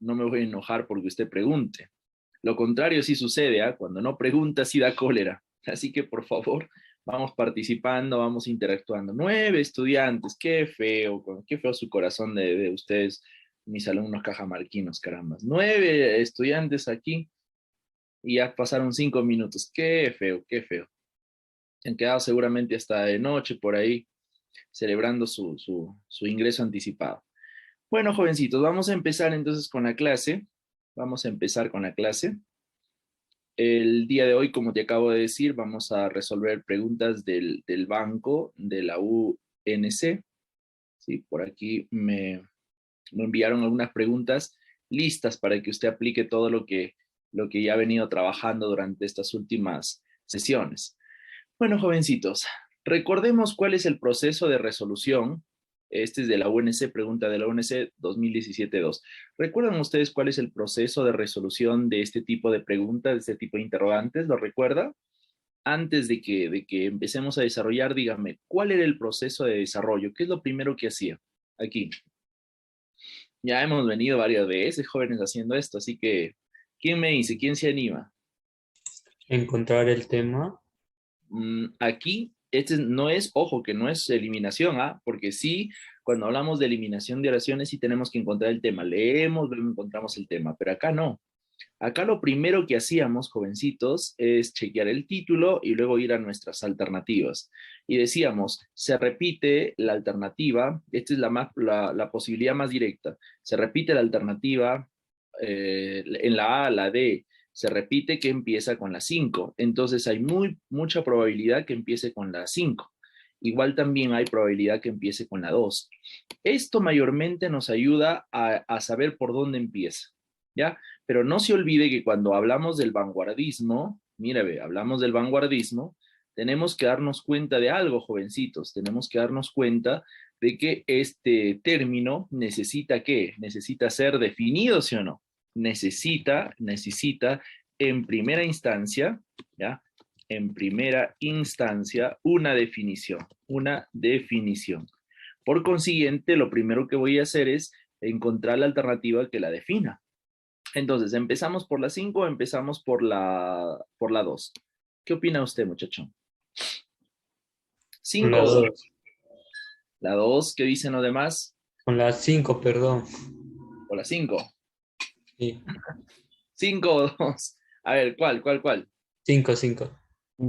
no me voy a enojar porque usted pregunte. Lo contrario sí sucede, ¿ah? Cuando no pregunta sí da cólera. Así que por favor, vamos participando, vamos interactuando. 9 estudiantes, qué feo su corazón de ustedes, mis alumnos cajamarquinos, caramba. 9 estudiantes aquí y ya pasaron 5 minutos. Qué feo, qué feo. Han quedado seguramente hasta de noche por ahí celebrando su ingreso anticipado. Bueno, jovencitos, vamos a empezar entonces con la clase. Vamos a empezar con la clase. El día de hoy, como te acabo de decir, vamos a resolver preguntas del banco de la UNC. ¿Sí? Por aquí me enviaron algunas preguntas listas para que usted aplique todo lo que ya ha venido trabajando durante estas últimas sesiones. Bueno, jovencitos, recordemos cuál es el proceso de resolución. Este es de la UNC, pregunta de la UNC 2017-2. ¿Recuerdan ustedes cuál es el proceso de resolución de este tipo de preguntas, de este tipo de interrogantes? ¿Lo recuerda? Antes de que empecemos a desarrollar, dígame, ¿cuál era el proceso de desarrollo? ¿Qué es lo primero que hacía? Aquí. Ya hemos venido varias veces, jóvenes, haciendo esto, así que, ¿quién me dice? ¿Quién se anima? Encontrar el tema. Aquí, este no es, ojo, que no es eliminación, ¿ah? Porque sí, cuando hablamos de eliminación de oraciones, sí tenemos que encontrar el tema. Leemos, luego encontramos el tema, pero acá no. Acá lo primero que hacíamos, jovencitos, es chequear el título y luego ir a nuestras alternativas. Y decíamos, se repite la alternativa, esta es la posibilidad más directa, se repite la alternativa en la A, la D, se repite que empieza con la 5. Entonces hay mucha probabilidad que empiece con la 5. Igual también hay probabilidad que empiece con la 2. Esto mayormente nos ayuda a saber por dónde empieza, ¿ya? Pero no se olvide que cuando hablamos del vanguardismo, mira, ve, hablamos del vanguardismo, tenemos que darnos cuenta de algo, jovencitos, tenemos que darnos cuenta de que este término necesita ¿qué? Necesita ser definido, ¿sí o no? Necesita en primera instancia, ¿ya? En primera instancia, una definición, una definición. Por consiguiente, lo primero que voy a hacer es encontrar la alternativa que la defina. Entonces, ¿empezamos por la 5 o empezamos por la 2? ¿Qué opina usted, muchacho? Con 5 la o 2. 2. La 2, ¿qué dicen los demás? Con la 5, perdón. O la 5. Sí. 5 o 2. A ver, ¿cuál? 5, 5.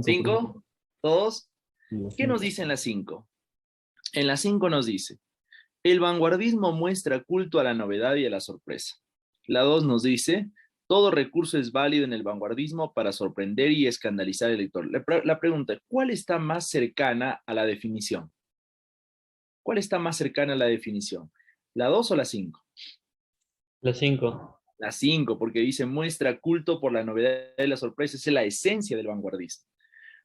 5, ¿todos? Cinco, ¿Qué nos cinco. dice en la 5? En la 5 nos dice, el vanguardismo muestra culto a la novedad y a la sorpresa. La 2 nos dice, todo recurso es válido en el vanguardismo para sorprender y escandalizar al lector. La pregunta, ¿cuál está más cercana a la definición? ¿Cuál está más cercana a la definición? ¿La 2 o la 5? La 5. La 5, porque dice muestra culto por la novedad y la sorpresa. Esa es la esencia del vanguardismo.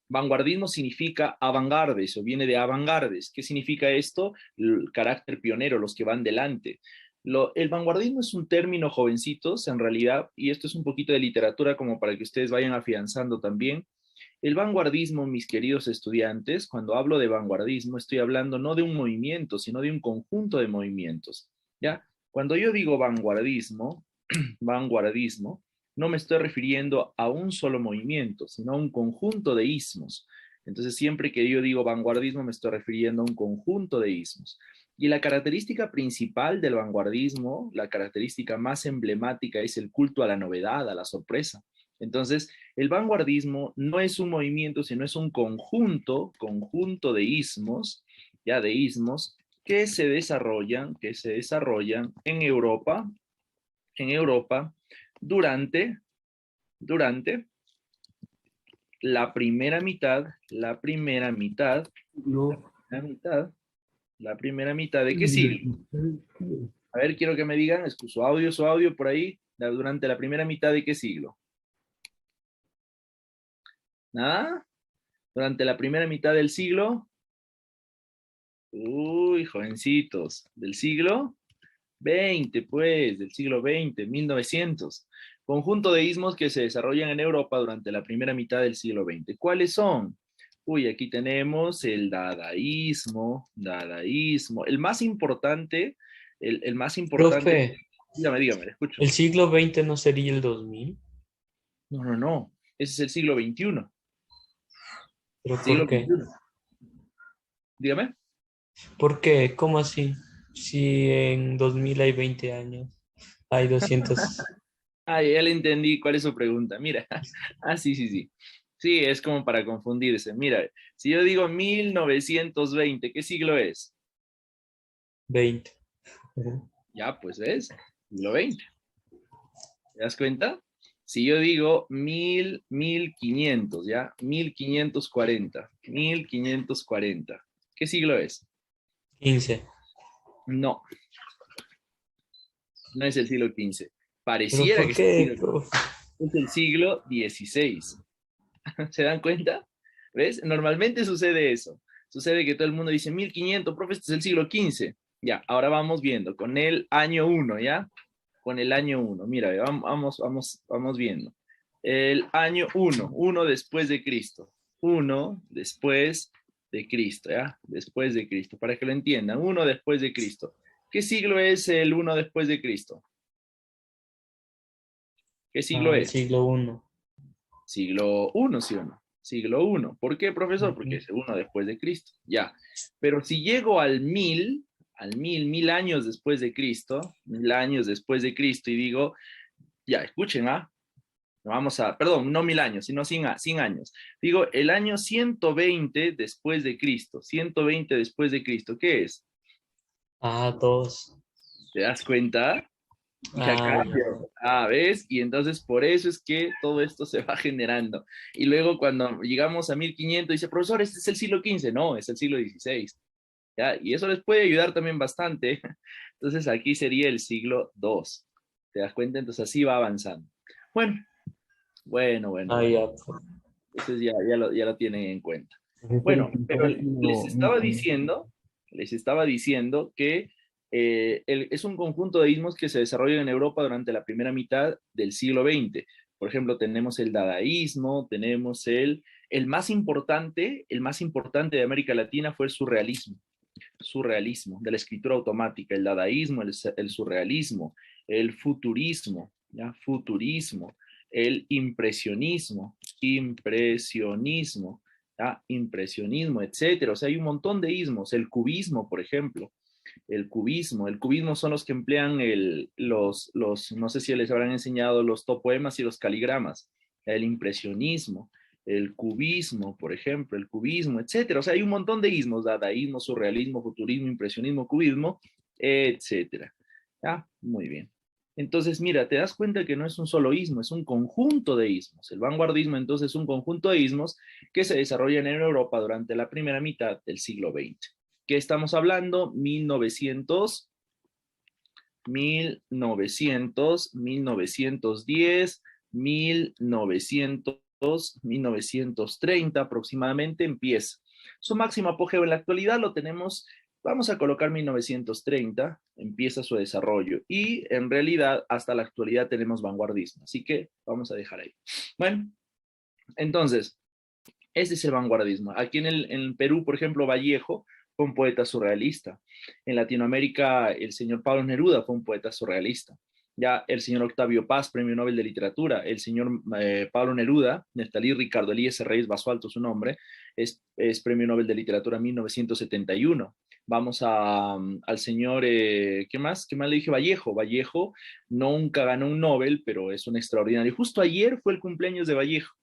Vanguardismo significa avangardes o viene de avangardes. ¿Qué significa esto? El carácter pionero, los que van delante. El vanguardismo es un término, jovencitos, en realidad, y esto es un poquito de literatura como para que ustedes vayan afianzando también. El vanguardismo, mis queridos estudiantes, cuando hablo de vanguardismo, estoy hablando no de un movimiento, sino de un conjunto de movimientos, ¿ya? Cuando yo digo vanguardismo, vanguardismo, no me estoy refiriendo a un solo movimiento, sino a un conjunto de ismos. Entonces, siempre que yo digo vanguardismo, me estoy refiriendo a un conjunto de ismos. Y la característica principal del vanguardismo, la característica más emblemática es el culto a la novedad, a la sorpresa. Entonces, el vanguardismo no es un movimiento, sino es un conjunto de ismos, ya de ismos, que se desarrollan en Europa durante la primera mitad, No. la primera mitad ¿de qué siglo? A ver, quiero que me digan, es su audio por ahí, durante la primera mitad ¿de qué siglo? ¿Nada? Durante la primera mitad del siglo, uy, jovencitos, del siglo XX, pues, del siglo XX, 1900. Conjunto de ismos que se desarrollan en Europa durante la primera mitad del siglo XX. ¿Cuáles son? Uy, aquí tenemos el dadaísmo. El más importante, el más importante, Profe, Dígame, le escucho. ¿El siglo XX no sería el 2000? No, no, no. Ese es el siglo XXI. ¿Pero por Siglo qué? XXI. Dígame. ¿Por qué? ¿Cómo así? Si en 2000 hay 20 años, hay 200. Ah, ya le entendí cuál es su pregunta. Mira. Ah, sí, sí, sí. Sí, es como para confundirse. Mira, si yo digo 1920, ¿qué siglo es? 20. Ujú. Ya, pues es siglo XX. ¿Te das cuenta? Si yo digo 1500, ¿ya? 1540. ¿Qué siglo es? 15. No, no es el siglo XV. ¿Pero Pareciera por que es el qué, siglo XV. profe? Es el siglo XVI. ¿Se dan cuenta? ¿Ves? Normalmente sucede eso. Sucede que todo el mundo dice 1500, profe, este es el siglo XV. Ya, ahora vamos viendo con el año uno, ¿ya? Con el año uno. Mira, vamos viendo. El año uno después de Cristo. Uno después de Cristo, ¿ya? Después de Cristo, para que lo entiendan. Uno después de Cristo. ¿Qué siglo es el uno después de Cristo? ¿Qué siglo Al es? siglo I. Siglo uno, ¿sí o no? Siglo uno. ¿Por qué, profesor? Porque Ujú. es uno después de Cristo. Ya. Pero si llego mil años después de Cristo, 1000 años después de Cristo, y digo, ya, escuchen, ¿ah? Vamos a, perdón, no 1000 años, sino 100 años. Digo, el año 120 después de Cristo. 120 después de Cristo, ¿qué es? Ah, dos. ¿Te das cuenta? Ya Ah, cambia. ya. Ah, ¿ves? Y entonces por eso es que todo esto se va generando. Y luego cuando llegamos a 1500 dice, profesor, este es el siglo XV. No, es el siglo XVI. ¿Ya? Y eso les puede ayudar también bastante. Entonces aquí sería el siglo II. ¿Te das cuenta? Entonces así va avanzando. Bueno, bueno, bueno, Ah, bueno. ya. Entonces ya lo tienen en cuenta. Profesor, Bueno, y pero para que les estaba diciendo que es un conjunto de ismos que se desarrollan en Europa durante la primera mitad del siglo XX. Por ejemplo, tenemos el dadaísmo, tenemos el más importante de América Latina fue el surrealismo de la escritura automática, el dadaísmo, el surrealismo, el futurismo, ¿ya? Futurismo, el impresionismo, ¿ya? Impresionismo, etcétera. O sea, hay un montón de ismos. El cubismo, por ejemplo, el cubismo son los que emplean no sé si les habrán enseñado los topoemas y los caligramas, el impresionismo, el cubismo, por ejemplo, el cubismo, etcétera. O sea, hay un montón de ismos, dadaísmo, surrealismo, futurismo, impresionismo, cubismo, etcétera. ¿Ya? Muy bien. Entonces, mira, te das cuenta que no es un solo ismo, es un conjunto de ismos. El vanguardismo, entonces, es un conjunto de ismos que se desarrollan en Europa durante la primera mitad del siglo XX. ¿Qué estamos hablando? 1910, 1930 aproximadamente empieza. Su máximo apogeo en la actualidad lo tenemos, vamos a colocar 1930, empieza su desarrollo y en realidad hasta la actualidad tenemos vanguardismo, así que vamos a dejar ahí. Bueno, entonces, ese es el vanguardismo. Aquí en Perú, por ejemplo, Vallejo fue un poeta surrealista. En Latinoamérica, el señor Pablo Neruda fue un poeta surrealista. Ya el señor Octavio Paz, Premio Nobel de Literatura, el señor Pablo Neruda, Neftalí Ricardo Elías Reyes Basualto, su nombre, es Premio Nobel de Literatura 1971. Vamos al señor, ¿qué más? ¿Qué más le dije? Vallejo. Vallejo nunca ganó un Nobel, pero es un extraordinario. Justo ayer fue el cumpleaños de Vallejo.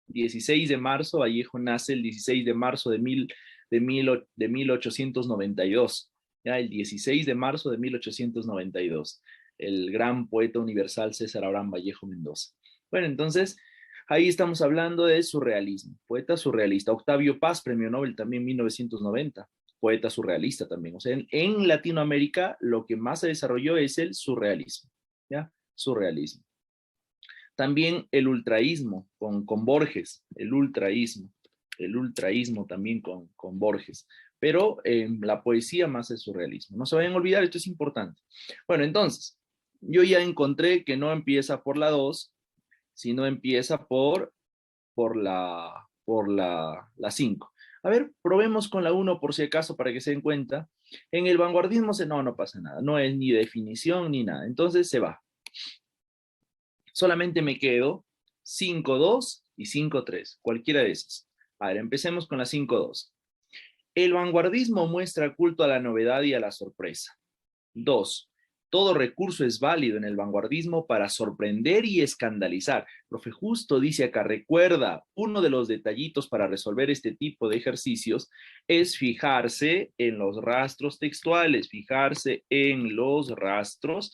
16 de marzo, Vallejo nace el 16 de marzo de 1892, ya el 16 de marzo de 1892, el gran poeta universal César Abraham Vallejo Mendoza. Bueno, entonces, ahí estamos hablando de surrealismo, poeta surrealista. Octavio Paz, premio Nobel también 1990, poeta surrealista también. O sea, en Latinoamérica lo que más se desarrolló es el surrealismo, ¿ya? Surrealismo. También el ultraísmo con Borges, el ultraísmo también con Borges, pero la poesía más es surrealismo. No se vayan a olvidar, esto es importante. Bueno, entonces, yo ya encontré que no empieza por la 2, sino empieza por la 5. A ver, probemos con la uno por si acaso para que se den cuenta. En el vanguardismo no pasa nada, no es ni definición ni nada. Entonces se va. Solamente me quedo 5-2 y 5-3, cualquiera de esas. A ver, empecemos con la 5-2. El vanguardismo muestra culto a la novedad y a la sorpresa. 2. Todo recurso es válido en el vanguardismo para sorprender y escandalizar. Profe, justo dice acá, recuerda, uno de los detallitos para resolver este tipo de ejercicios es fijarse en los rastros textuales, fijarse en los rastros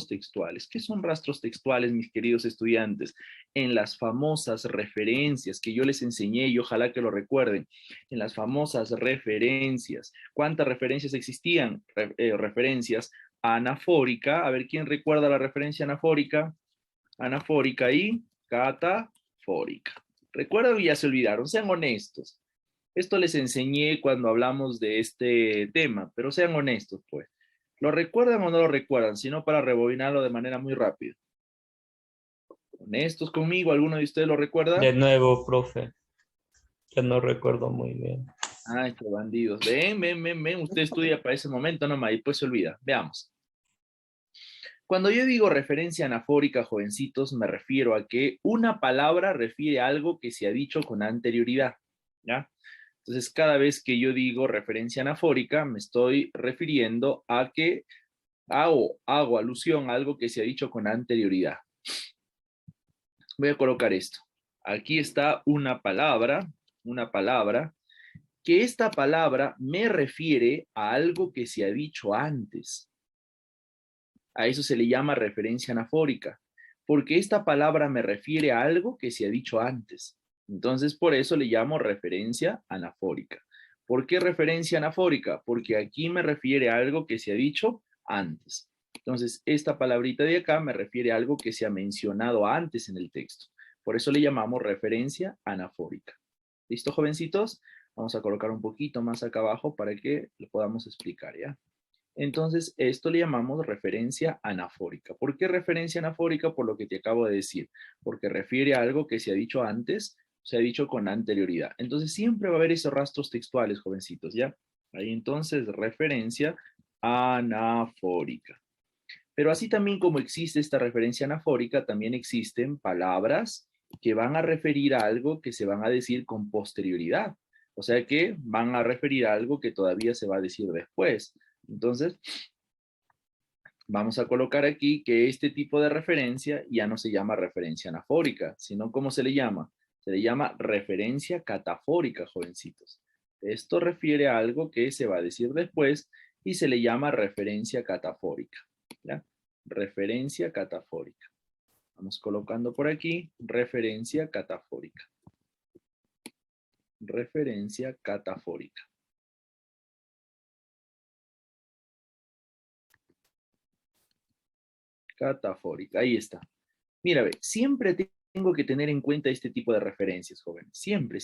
textuales. ¿Qué son rastros textuales, mis queridos estudiantes? En las famosas referencias que yo les enseñé y ojalá que lo recuerden, en las famosas referencias. ¿Cuántas referencias existían? Referencias anafórica. A ver, ¿quién recuerda la referencia anafórica? Anafórica y catafórica. ¿Recuerdan o ya se olvidaron? Sean honestos. Esto les enseñé cuando hablamos de este tema, pero sean honestos, pues. ¿Lo recuerdan o no lo recuerdan? Sino para rebobinarlo de manera muy rápida. ¿Honestos conmigo? ¿Alguno de ustedes lo recuerda? De nuevo, profe, ya no recuerdo muy bien. Ay, qué bandidos. Ven. Usted estudia para ese momento nomás y después se olvida. Veamos. Cuando yo digo referencia anafórica, jovencitos, me refiero a que una palabra refiere a algo que se ha dicho con anterioridad, ¿ya? Entonces, cada vez que yo digo referencia anafórica, me estoy refiriendo a que hago alusión a algo que se ha dicho con anterioridad. Voy a colocar esto. Aquí está una palabra, que esta palabra me refiere a algo que se ha dicho antes. A eso se le llama referencia anafórica, porque esta palabra me refiere a algo que se ha dicho antes. Entonces, por eso le llamo referencia anafórica. ¿Por qué referencia anafórica? Porque aquí me refiere a algo que se ha dicho antes. Entonces, esta palabrita de acá me refiere a algo que se ha mencionado antes en el texto. Por eso le llamamos referencia anafórica. ¿Listo, jovencitos? Vamos a colocar un poquito más acá abajo para que lo podamos explicar, ¿ya? Entonces, esto le llamamos referencia anafórica. ¿Por qué referencia anafórica? Por lo que te acabo de decir, porque refiere a algo que se ha dicho antes, se ha dicho con anterioridad. Entonces, siempre va a haber esos rastros textuales, jovencitos, ¿ya? Ahí entonces, referencia anafórica. Pero así también como existe esta referencia anafórica, también existen palabras que van a referir a algo que se van a decir con posterioridad. O sea que van a referir a algo que todavía se va a decir después. Entonces, vamos a colocar aquí que este tipo de referencia ya no se llama referencia anafórica, sino ¿cómo se le llama? Se le llama referencia catafórica, jovencitos. Esto refiere a algo que se va a decir después y se le llama referencia catafórica. ¿Ya? Referencia catafórica. Vamos colocando por aquí referencia catafórica. Referencia catafórica. Catafórica, ahí está. Mira, ve, siempre tengo que tener en cuenta este tipo de referencias, jóvenes. Siempre.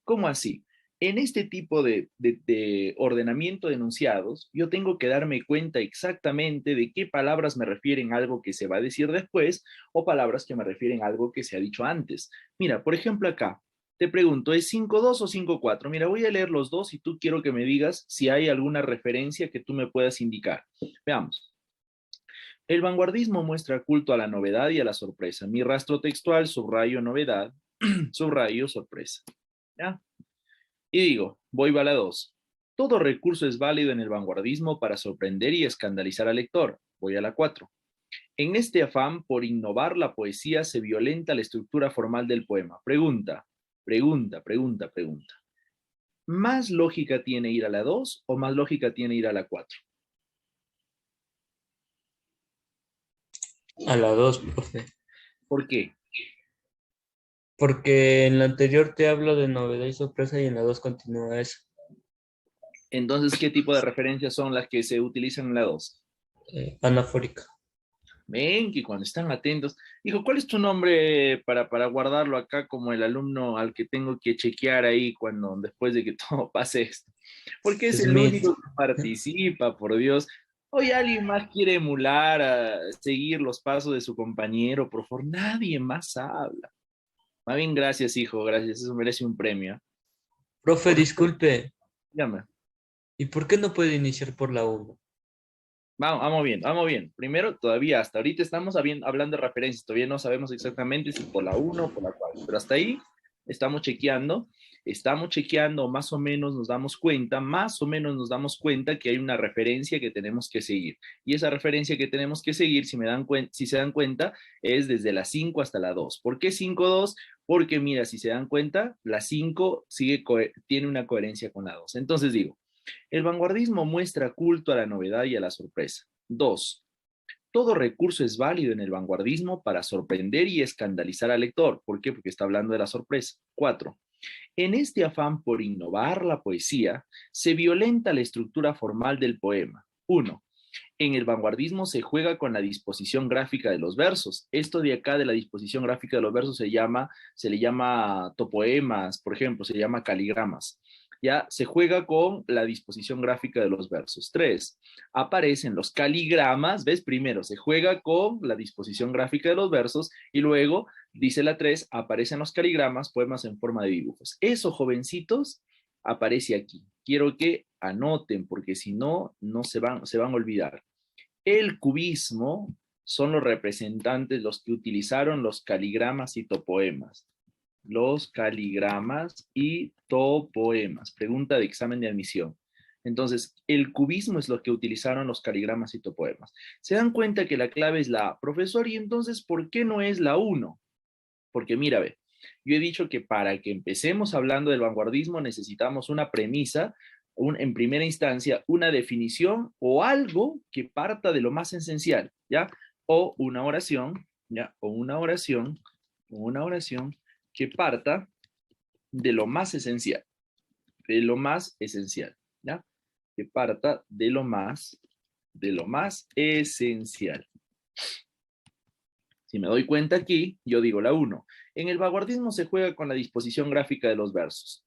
¿Cómo así? En este tipo de ordenamiento de enunciados, yo tengo que darme cuenta exactamente de qué palabras me refieren a algo que se va a decir después o palabras que me refieren a algo que se ha dicho antes. Mira, por ejemplo acá, te pregunto, ¿es 5-2 o 5-4? Mira, voy a leer los dos y tú quiero que me digas si hay alguna referencia que tú me puedas indicar. Veamos. El vanguardismo muestra culto a la novedad y a la sorpresa. Mi rastro textual, subrayo novedad, subrayo sorpresa. ¿Ya? Y digo, voy a la 2. Todo recurso es válido en el vanguardismo para sorprender y escandalizar al lector. Voy a la 4. En este afán por innovar la poesía se violenta la estructura formal del poema. Pregunta. ¿Más lógica tiene ir a la 2 o más lógica tiene ir a la 4? A la 2, profe. ¿Por qué? Porque en la anterior te hablo de novedad y sorpresa y en la 2 continúa eso. Entonces, ¿qué tipo de referencias son las que se utilizan en la 2? Anafórica. Ven, que cuando están atentos. Hijo, ¿cuál es tu nombre para guardarlo acá como el alumno al que tengo que chequear ahí cuando después de que todo pase esto? Porque es el Smith. único que participa, por Dios. Hoy alguien más quiere emular, seguir los pasos de su compañero, por favor, nadie más habla. Más bien, gracias, hijo, gracias, eso merece un premio. Profe, disculpe, Llama. ¿y por qué no puede iniciar por la 1? Vamos, vamos bien, vamos bien. Primero, todavía hasta ahorita estamos hablando de referencias, todavía no sabemos exactamente si por la 1 o por la 4, pero hasta ahí estamos chequeando, más o menos nos damos cuenta que hay una referencia que tenemos que seguir. Y esa referencia que tenemos que seguir, si se dan cuenta, es desde la 5 hasta la 2. ¿Por qué 5-2? Porque mira, si se dan cuenta, la 5 tiene una coherencia con la 2. Entonces digo, el vanguardismo muestra culto a la novedad y a la sorpresa. 2. Todo recurso es válido en el vanguardismo para sorprender y escandalizar al lector. ¿Por qué? Porque está hablando de la sorpresa. 4. En este afán por innovar la poesía, se violenta la estructura formal del poema. 1. En el vanguardismo se juega con la disposición gráfica de los versos. Esto de acá de la disposición gráfica de los versos se le llama topoemas, por ejemplo, se llama caligramas. Ya se juega con la disposición gráfica de los versos. 3. Aparecen los caligramas, ¿ves? Primero se juega con la disposición gráfica de los versos y luego, dice la 3, aparecen los caligramas, poemas en forma de dibujos. Eso, jovencitos, aparece aquí. Quiero que anoten, porque si no, no se van a olvidar. El cubismo son los representantes, los que utilizaron los caligramas y topoemas. Los caligramas y topoemas. Pregunta de examen de admisión. Entonces, el cubismo es lo que utilizaron los caligramas y topoemas. Se dan cuenta que la clave es la A. Profesor, y entonces, ¿por qué no es la 1? Porque mira, ve, yo he dicho que para que empecemos hablando del vanguardismo necesitamos una premisa, en primera instancia, una definición o algo que parta de lo más esencial, ¿ya? O una oración, ¿ya? O una oración que parta de lo más esencial, ¿ya? Que parta de lo más esencial. Si me doy cuenta aquí, yo digo la 1. En el vanguardismo se juega con la disposición gráfica de los versos.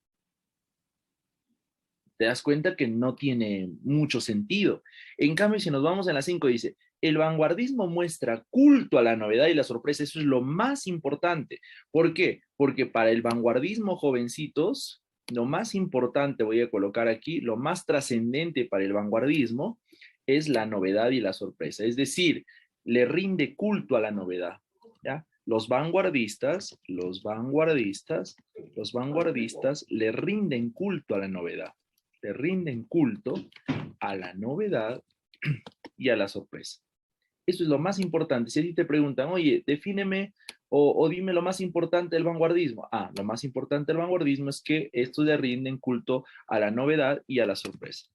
Te das cuenta que no tiene mucho sentido. En cambio, si nos vamos en la 5, dice, el vanguardismo muestra culto a la novedad y la sorpresa. Eso es lo más importante. ¿Por qué? Porque para el vanguardismo, jovencitos, lo más importante, voy a colocar aquí, lo más trascendente para el vanguardismo es la novedad y la sorpresa. Es decir, le rinde culto a la novedad, ¿ya? Los vanguardistas le rinden culto a la novedad, le rinden culto a la novedad y a la sorpresa. Eso es lo más importante. Si a ti te preguntan, oye, defíneme o dime lo más importante del vanguardismo. Lo más importante del vanguardismo es que estos le rinden culto a la novedad y a la sorpresa.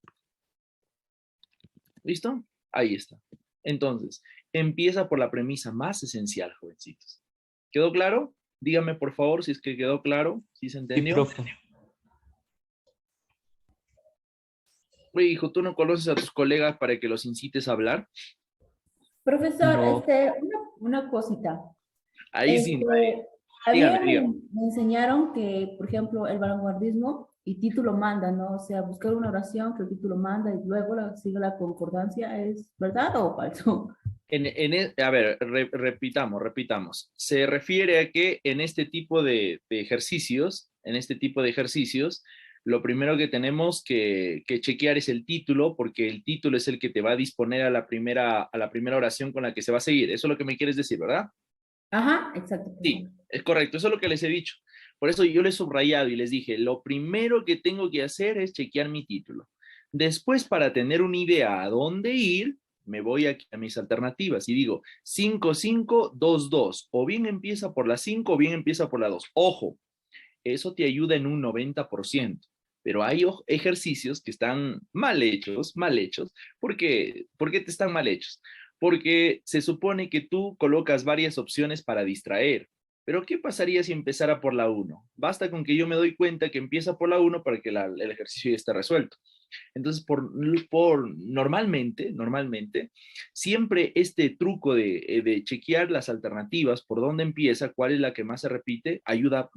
¿Listo? Ahí está. Entonces, empieza por la premisa más esencial, jovencitos. ¿Quedó claro? Dígame, por favor, si es que quedó claro, si se Sí, entendió. profe. Oye, hijo, ¿tú no conoces a tus colegas para que los incites a hablar? Profesor, No, una cosita. Ahí sí, no hay. Este, a mí Dígame, dígame. me enseñaron que, por ejemplo, el vanguardismo y título manda, ¿no? O sea, buscar una oración que el título manda y luego sigue la concordancia, ¿es verdad o falso? A ver, repitamos. Se refiere a que en este tipo de ejercicios, lo primero que tenemos que chequear es el título, porque el título es el que te va a disponer a la primera oración con la que se va a seguir. Eso es lo que me quieres decir, ¿verdad? Ajá, exacto, Sí, profesor. es correcto, eso es lo que les he dicho. Por eso yo les he subrayado y les dije, lo primero que tengo que hacer es chequear mi título. Después, para tener una idea a dónde ir, me voy aquí a mis alternativas y digo 5-5-2-2. O bien empieza por la 5 o bien empieza por la 2. Ojo, eso te ayuda en un 90%. Pero hay ejercicios que están mal hechos. ¿Por qué te están mal hechos? Porque se supone que tú colocas varias opciones para distraer. Pero ¿qué pasaría si empezara por la 1? Basta con que yo me doy cuenta que empieza por la 1 para que el ejercicio ya esté resuelto. Entonces, normalmente, siempre este truco de chequear las alternativas, por dónde empieza, cuál es la que más se repite, ayuda,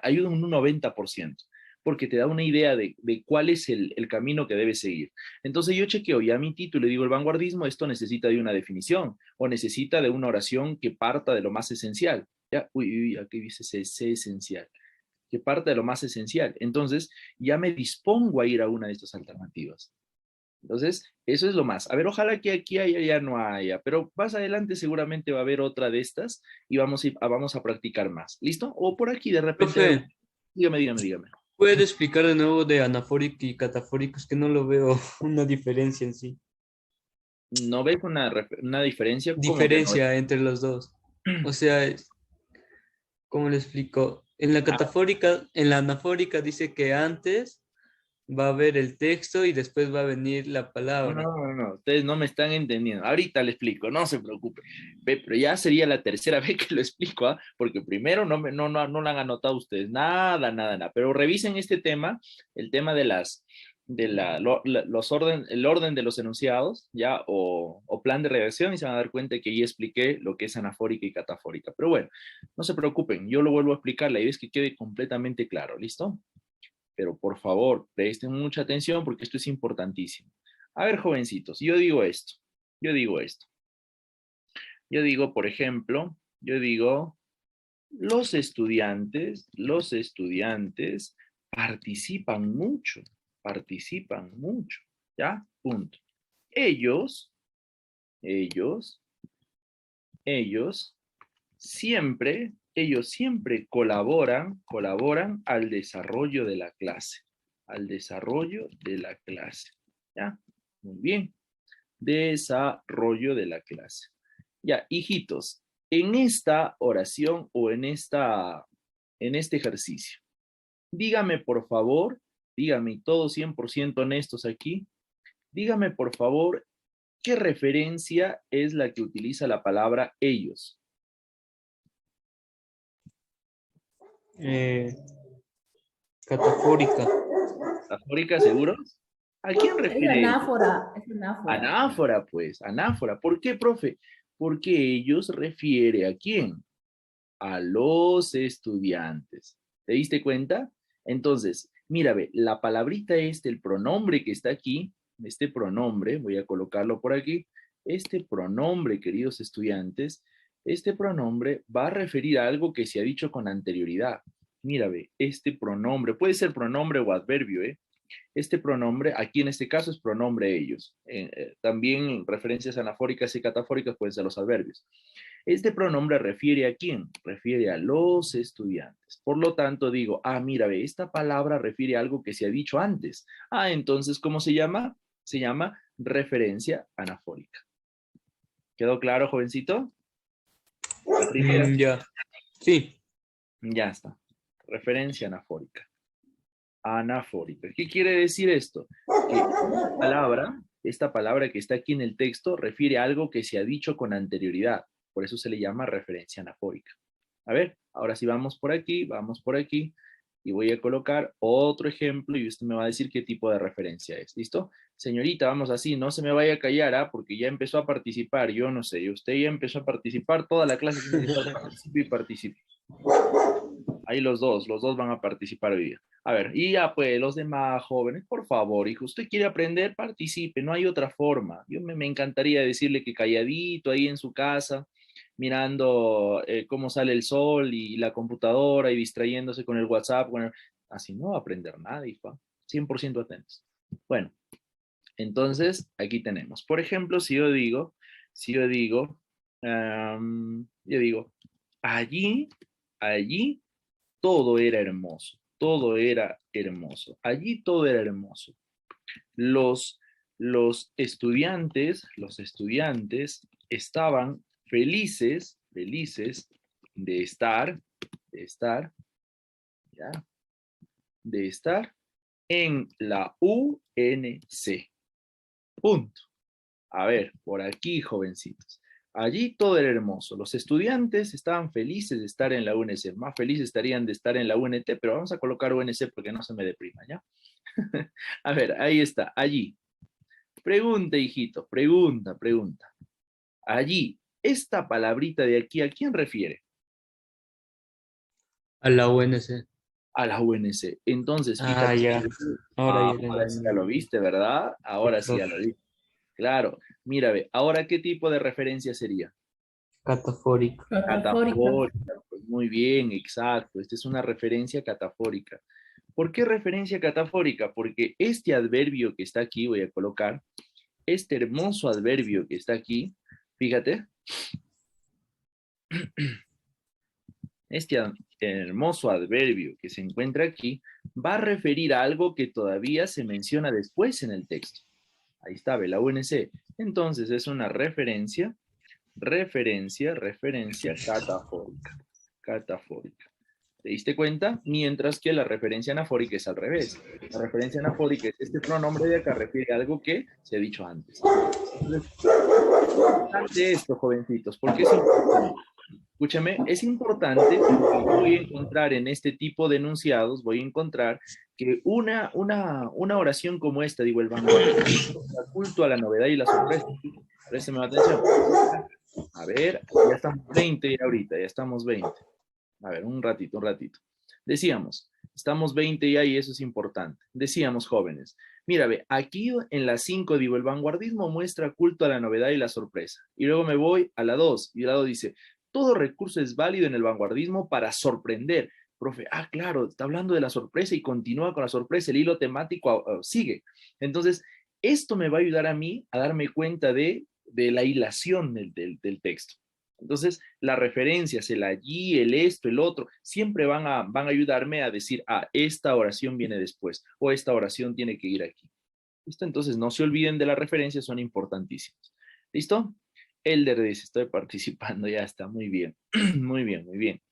ayuda un 90%, porque te da una idea de cuál es el camino que debes seguir. Entonces yo chequeo ya mi título y digo, el vanguardismo, esto necesita de una definición o necesita de una oración que parta de lo más esencial. Ya, uy, aquí dice esencial. que parte de lo más esencial. Entonces, ya me dispongo a ir a una de estas alternativas. Entonces, eso es lo más. A ver, ojalá que aquí haya, ya no haya, pero más adelante seguramente va a haber otra de estas y vamos a practicar más. ¿Listo? O por aquí de repente, Profe, dígame. ¿puede explicar de nuevo de anafórico y catafórico? Es que no lo veo una diferencia en sí. ¿No ves una diferencia? ¿Cómo que no ves? Diferencia entre los dos. O sea, ¿cómo le explico? En la catafórica, en la anafórica dice que antes va a haber el texto y después va a venir la palabra. No, ustedes no me están entendiendo. Ahorita le explico, no se preocupe. Pero ya sería la tercera vez que lo explico, ¿ah? Porque primero no lo han anotado ustedes, nada. Pero revisen este tema, el tema de el orden de los enunciados, ya, o plan de redacción, y se van a dar cuenta que ya expliqué lo que es anafórica y catafórica. Pero bueno, no se preocupen, yo lo vuelvo a explicar, la idea es que quede completamente claro, ¿listo? Pero por favor, presten mucha atención porque esto es importantísimo. A ver, jovencitos, yo digo esto. Yo digo, por ejemplo, los estudiantes participan mucho, ¿ya? Punto. Ellos, ellos, ellos ellos siempre colaboran al desarrollo de la clase, ¿ya? Muy bien, desarrollo de la clase. Ya, hijitos, en esta oración o en este ejercicio, dígame por favor, dígame, y todos 100% honestos aquí, dígame por favor, ¿qué referencia es la que utiliza la palabra ellos? Eh, Catafórica. ¿Afórica seguros? ¿A quién Es refiere ellos? anáfora, es anáfora. Anáfora, pues, anáfora. ¿Por qué, profe? Porque ellos refiere ¿a quién? A los estudiantes. ¿Te diste cuenta? Entonces, mira, ve, la palabrita el pronombre que está aquí, este pronombre, voy a colocarlo por aquí, este pronombre, queridos estudiantes, este pronombre va a referir a algo que se ha dicho con anterioridad. Mira, ve, este pronombre, puede ser pronombre o adverbio, ¿eh? Este pronombre, aquí en este caso es pronombre ellos. También referencias anafóricas y catafóricas pueden ser los adverbios. Este pronombre refiere ¿a quién? Refiere a los estudiantes. Por lo tanto, digo, mira, ve, esta palabra refiere a algo que se ha dicho antes. Entonces, ¿cómo se llama? Se llama referencia anafórica. ¿Quedó claro, jovencito? La primera. Ya. Sí. Ya está. Referencia anafórica. Anafórica. ¿Qué quiere decir esto? Que esta palabra que está aquí en el texto refiere a algo que se ha dicho con anterioridad. Por eso se le llama referencia anafórica. A ver, ahora sí vamos por aquí y voy a colocar otro ejemplo y usted me va a decir qué tipo de referencia es. ¿Listo? Señorita, vamos así, no se me vaya a callar, porque ya empezó a participar, yo no sé, usted ya empezó a participar, toda la clase tiene que estar participe y participe. Ahí los dos van a participar hoy día. A ver, y ya pues, los demás jóvenes, por favor, hijo, usted quiere aprender, participe, no hay otra forma. Me encantaría decirle que calladito ahí en su casa, mirando cómo sale el sol y la computadora y distrayéndose con el WhatsApp. Bueno, así no va a aprender nada, hijo. 100% atentos. Bueno, entonces aquí tenemos. Por ejemplo, yo digo, allí todo era hermoso, todo era hermoso. Allí todo era hermoso. Los estudiantes estaban felices de estar, ¿ya? De estar en la UNC. Punto. A ver, por aquí, jovencitos. Allí todo era hermoso. Los estudiantes estaban felices de estar en la UNC. Más felices estarían de estar en la UNT, pero vamos a colocar UNC porque no se me deprima, ¿ya? A ver, ahí está, allí. Pregunta, hijito, pregunta. Allí, esta palabrita de aquí, ¿a quién refiere? A la UNC. A la UNC. Entonces, Ah, fíjate. ya. Ahora ya lo Ahora sí ya entendí. lo viste, ¿verdad? Sí, Ahora sí ya profe. lo viste. Claro. Mira, ve, ahora, ¿qué tipo de referencia sería? Catafórico. Catafórica. Catafórica. Muy bien, exacto. Esta es una referencia catafórica. ¿Por qué referencia catafórica? Porque este adverbio que está aquí, voy a colocar, este hermoso adverbio que está aquí, fíjate, este hermoso adverbio que se encuentra aquí va a referir a algo que todavía se menciona después en el texto. Ahí está, ve la UNC. Entonces es una referencia catafórica. Catafórica. ¿Te diste cuenta? Mientras que la referencia anafórica es al revés. La referencia anafórica es este pronombre de acá, refiere a algo que se ha dicho antes. Entonces, importante esto, jovencitos, porque es importante. Escúchame, es importante porque voy a encontrar en este tipo de enunciados, voy a encontrar que una oración como esta, digo, el vanguardismo, culto a la novedad y la sorpresa. Présteme atención. A ver, ya estamos 20 ahorita, ya estamos 20. A ver, un ratito, un ratito. Decíamos, estamos 20 ya y eso es importante. Decíamos, jóvenes, mira, ve, aquí en la 5 digo, el vanguardismo muestra culto a la novedad y la sorpresa. Y luego me voy a la 2 y la 2 dice, todo recurso es válido en el vanguardismo para sorprender. Profe, claro, está hablando de la sorpresa y continúa con la sorpresa, el hilo temático sigue. Entonces, esto me va a ayudar a mí a darme cuenta de la hilación del texto. Entonces, las referencias, el allí, el esto, el otro, siempre van a ayudarme a decir, esta oración viene después, o esta oración tiene que ir aquí. ¿Listo? Entonces, no se olviden de las referencias, son importantísimas. ¿Listo? Elder dice, estoy participando, ya está, muy bien, muy bien, muy bien.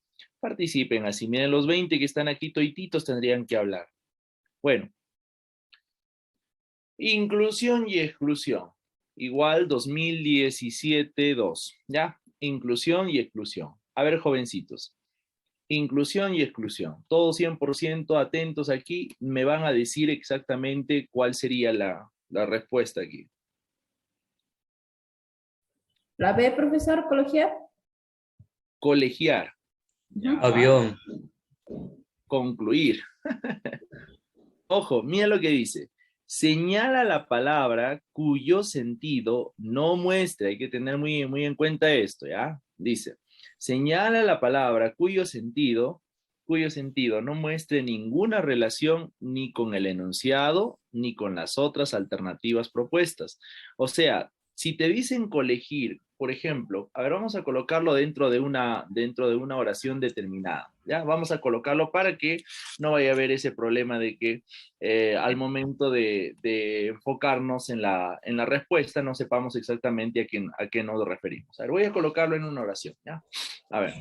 Participen así, miren, los 20 que están aquí toititos tendrían que hablar. Bueno, inclusión y exclusión, igual 2017-2, ¿ya? Inclusión y exclusión. A ver, jovencitos, inclusión y exclusión. Todos 100% atentos aquí, me van a decir exactamente cuál sería la respuesta aquí. ¿La B, profesor, colegial? Colegiar. Avión. Concluir. Ojo, mira lo que dice. Señala la palabra cuyo sentido no muestra. Hay que tener muy, muy en cuenta esto, ¿ya? Dice, señala la palabra cuyo sentido no muestre ninguna relación ni con el enunciado ni con las otras alternativas propuestas. O sea, si te dicen colegir, por ejemplo, a ver, vamos a colocarlo dentro de una oración determinada, ¿ya? Vamos a colocarlo para que no vaya a haber ese problema de que al momento de enfocarnos en la respuesta no sepamos exactamente a qué nos referimos. A ver, voy a colocarlo en una oración, ¿ya? A ver,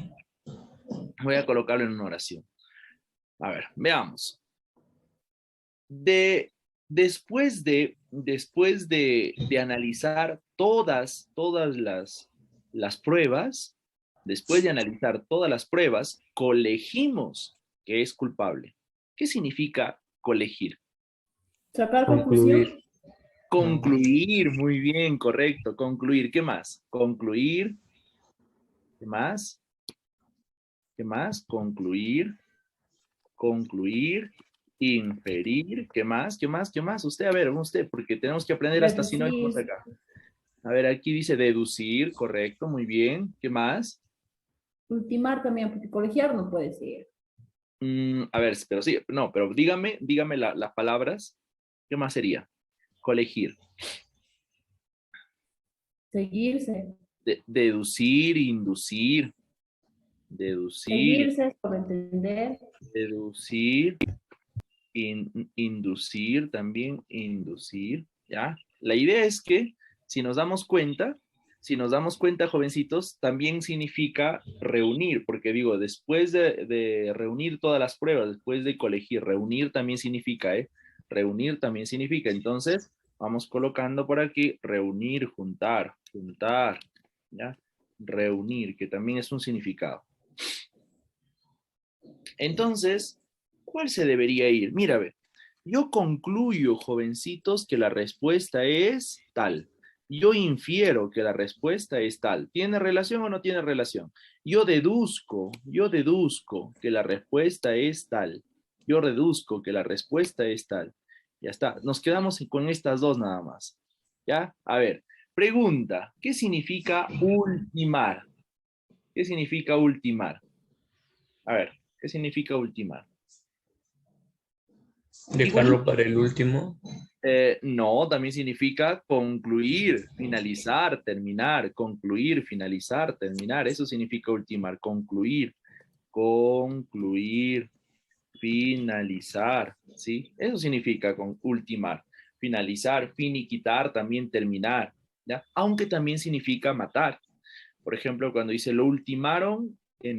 voy a colocarlo en una oración. A ver, veamos. Después de analizar todas las pruebas, después de analizar todas las pruebas, colegimos que es culpable. ¿Qué significa colegir? ¿Sacar conclusión? Concluir. Concluir, muy bien, correcto. Concluir, ¿qué más? Concluir, ¿qué más? ¿Qué más? Concluir, inferir, ¿qué más? ¿Qué más? ¿Qué más? Usted, a ver, usted, porque tenemos que aprender hasta si no hay cosa Deducir. acá. A ver, aquí dice deducir, correcto, muy bien. ¿Qué más? Ultimar también, porque colegiar no puede ser. A ver, pero sí, no, pero dígame las palabras. ¿Qué más sería? Colegir. Seguirse. Deducir, inducir. Deducir, Seguirse es por entender. deducir, inducir, también inducir, ¿ya? La idea es que si nos damos cuenta, jovencitos, también significa reunir, porque digo, después de reunir todas las pruebas, después de colegir, reunir también significa, ¿eh? Reunir también significa, entonces, vamos colocando por aquí, reunir, juntar, ¿ya? Reunir, que también es un significado. Entonces, ¿cuál se debería ir? Mira, ve, yo concluyo, jovencitos, que la respuesta es tal. Yo infiero que la respuesta es tal. ¿Tiene relación o no tiene relación? Yo deduzco que la respuesta es tal. Yo deduzco que la respuesta es tal. Ya está, nos quedamos con estas dos nada más. ¿Ya? A ver, pregunta, ¿qué significa ultimar? ¿Qué significa ultimar? A ver, ¿qué significa ultimar? Dejarlo para el último. No, también significa concluir, finalizar, terminar, concluir, finalizar, terminar. Eso significa ultimar, concluir, concluir, finalizar, ¿sí? Eso significa ultimar, finalizar, finiquitar, también terminar, ¿ya? Aunque también significa matar. Por ejemplo, cuando dice lo ultimaron qué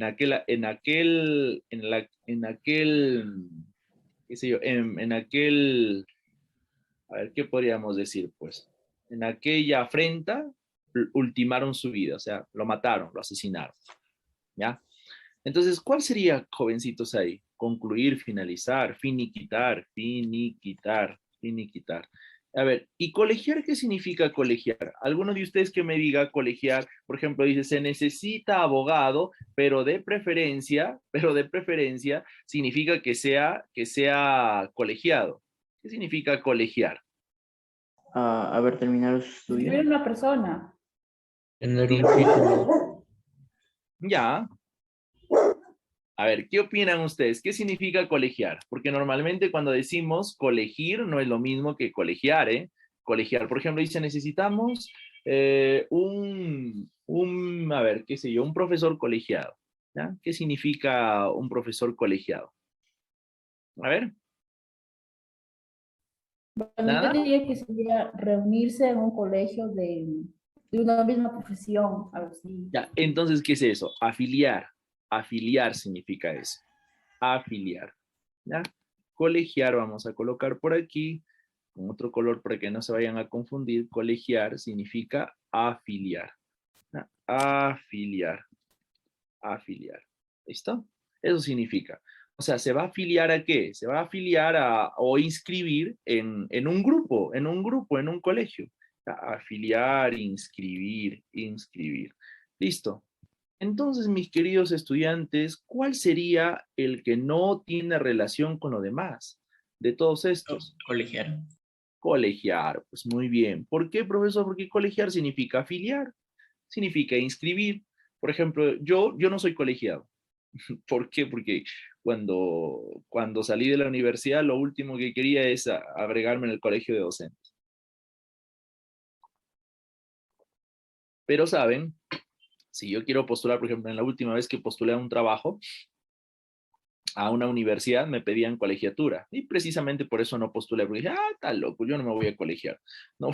sé yo, en aquel, a ver, ¿qué podríamos decir? Pues, en aquella afrenta, ultimaron su vida, o sea, lo mataron, lo asesinaron, ¿ya? Entonces, ¿cuál sería, jovencitos, ahí? Concluir, finalizar, finiquitar, finiquitar, finiquitar. A ver, ¿y colegiar qué significa colegiar? Alguno de ustedes que me diga colegiar, por ejemplo, dice, se necesita abogado, pero de preferencia significa que sea colegiado. ¿Qué significa colegiar? Haber terminado su estudio. Escribir una persona. Tener un título. Ya. A ver, ¿qué opinan ustedes? ¿Qué significa colegiar? Porque normalmente cuando decimos colegir no es lo mismo que colegiar, ¿eh? Colegiar, por ejemplo, dice necesitamos a ver, qué sé yo, un profesor colegiado. ¿Ya? ¿Qué significa un profesor colegiado? A ver, Bueno, yo ¿nada? diría que sería reunirse en un colegio de una misma profesión, algo así. Ya, entonces, ¿qué es eso? Afiliar. Afiliar significa eso. Afiliar. ¿Ya? Colegiar, vamos a colocar por aquí, con otro color para que no se vayan a confundir. Colegiar significa afiliar. ¿Ya? Afiliar. Afiliar. ¿Listo? Eso significa. O sea, ¿se va a afiliar a qué? Se va a afiliar o inscribir en un grupo, en un colegio. Afiliar, inscribir, inscribir. Listo. Entonces, mis queridos estudiantes, ¿cuál sería el que no tiene relación con lo demás de todos estos? Colegiar. Colegiar, pues muy bien. ¿Por qué, profesor? Porque colegiar significa afiliar, significa inscribir. Por ejemplo, yo no soy colegiado. ¿Por qué? Porque cuando salí de la universidad, lo último que quería es agregarme en el colegio de docentes. Pero, ¿saben? Si yo quiero postular, por ejemplo, en la última vez que postulé a un trabajo, a una universidad me pedían colegiatura y precisamente por eso no postulé, porque dije, tal loco, yo no me voy a colegiar, no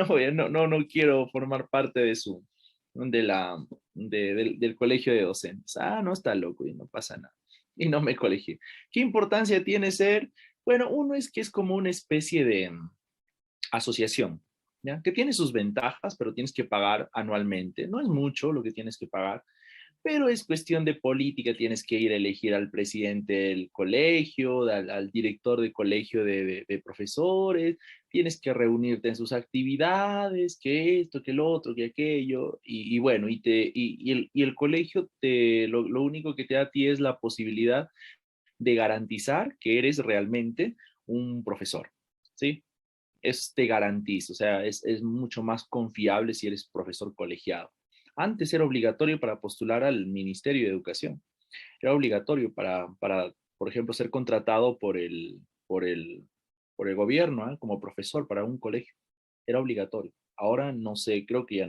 voy a, no quiero formar parte de la, del colegio de docentes. No está loco y no pasa nada. Y no me colegié. ¿Qué importancia tiene ser? Bueno, uno es que es como una especie de asociación, ¿ya? Que tiene sus ventajas, pero tienes que pagar anualmente. No es mucho lo que tienes que pagar, pero es cuestión de política, tienes que ir a elegir al presidente del colegio, al director de colegio de profesores, tienes que reunirte en sus actividades, que esto, que lo otro, que aquello, y bueno, y el colegio lo único que te da a ti es la posibilidad de garantizar que eres realmente un profesor, ¿sí? Te garantiza, o sea, es mucho más confiable si eres profesor colegiado. Antes era obligatorio para postular al Ministerio de Educación. Era obligatorio por ejemplo, ser contratado por el gobierno, como profesor para un colegio. Era obligatorio. Ahora no sé, creo que ya